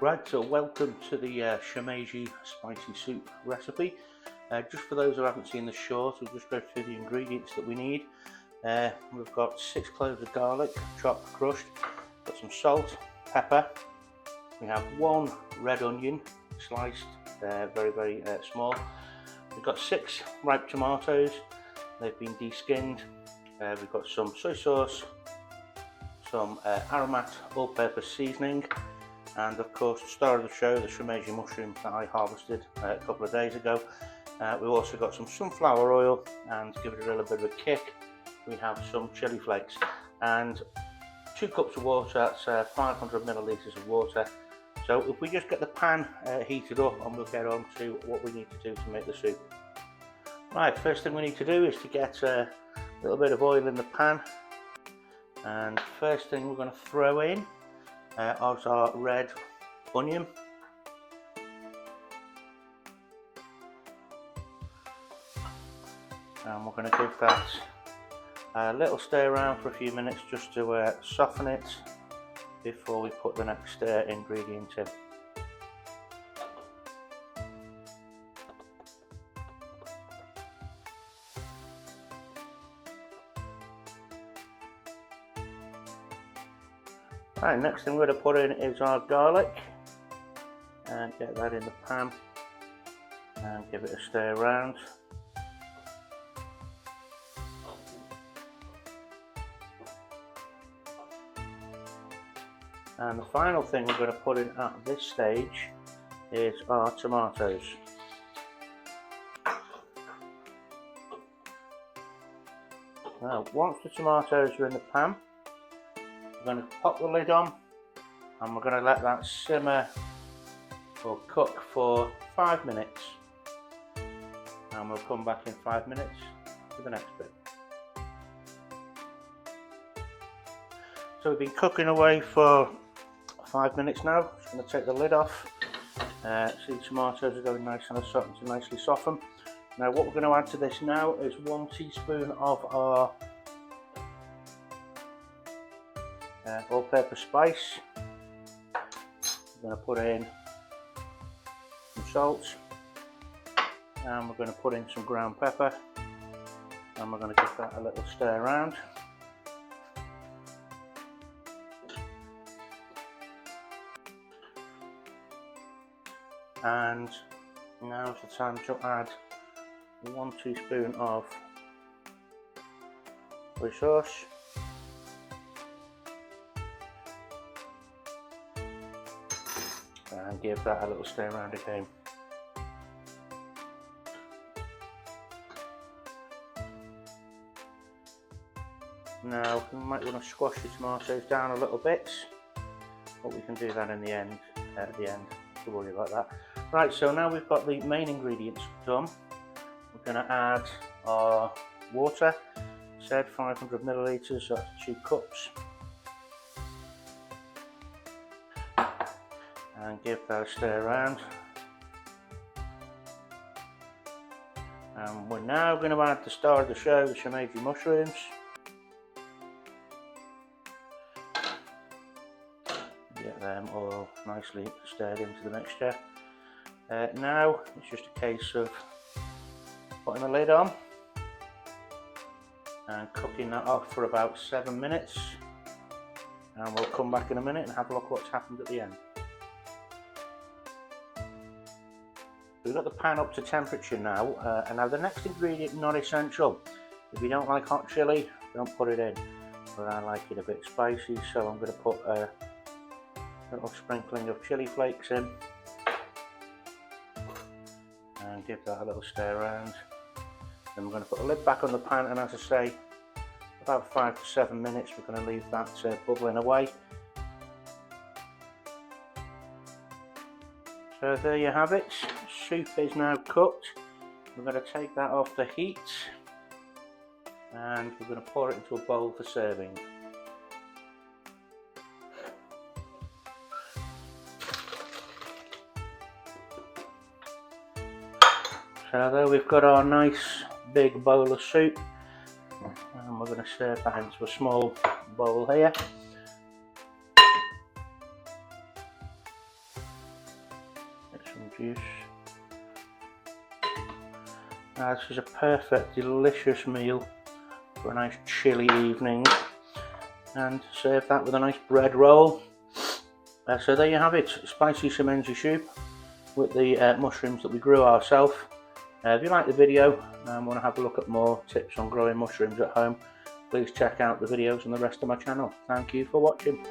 Right, so welcome to the shimeji spicy soup recipe. Just for those who haven't seen the short, we'll just go through the ingredients that we need. We've got 6 cloves of garlic, chopped, crushed. Got some salt, pepper. We have 1 red onion, sliced very small. We've got 6 ripe tomatoes. They've been de-skinned. We've got some soy sauce, some aromat all-purpose seasoning, and of course the star of the show, the shimeji mushroom that I harvested a couple of days ago. We've also got some sunflower oil, and to give it a little bit of a kick, we have some chili flakes and 2 cups of water. That's 500 millilitres of water. So if we just get the pan heated up, and we'll get on to what we need to do to make the soup. Right, first thing we need to do is to get a little bit of oil in the pan, and first thing we're going to throw in is our red onion. And we're going to give that a little stir around for a few minutes just to soften it before we put the next ingredient in. Right, next thing we're going to put in is our garlic, and get that in the pan and give it a stir around. And the final thing we're going to put in at this stage is our tomatoes. Now, once the tomatoes are in the pan, we're going to pop the lid on, and we're going to let that simmer or cook for 5 minutes, and we'll come back in 5 minutes for the next bit. So we've been cooking away for 5 minutes now. Just going to take the lid off. See, the tomatoes are going nice and starting to nicely soften. Now what we're going to add to this now is 1 teaspoon of our all-purpose spice. We're going to put in some salt, and we're going to put in some ground pepper, and we're going to give that a little stir around. And now is the time to add 1 teaspoon of soy sauce, and give that a little stir around again. Now we might want to squash the tomatoes down a little bit, but we can do that in the end, at the end. Don't worry about that. Right, so now we've got the main ingredients done. We're going to add our water. Said 500 millilitres, that's 2 cups. And give that a stir around. And we're now going to add the star of the show, the shimeji mushrooms. Get them all nicely stirred into the mixture. Now it's just a case of putting the lid on and cooking that off for about 7 minutes, and we'll come back in a minute and have a look what's happened at the end. We've got the pan up to temperature now, and now the next ingredient, not essential. If you don't like hot chili, don't put it in, but I like it a bit spicy, so I'm going to put a little sprinkling of chili flakes in, and give that a little stir around. Then we're going to put the lid back on the pan, and as I say, about 5 to 7 minutes we're going to leave that bubbling away. So there you have it. Soup is now cooked. We're going to take that off the heat, and we're going to pour it into a bowl for serving. So there we've got our nice big bowl of soup, and we're going to serve that into a small bowl here. juice. Now this is a perfect, delicious meal for a nice chilly evening, and serve that with a nice bread roll. So there you have it, spicy shimeji soup with the mushrooms that we grew ourselves. If you like the video and want to have a look at more tips on growing mushrooms at home, please check out the videos on the rest of my channel. Thank you for watching.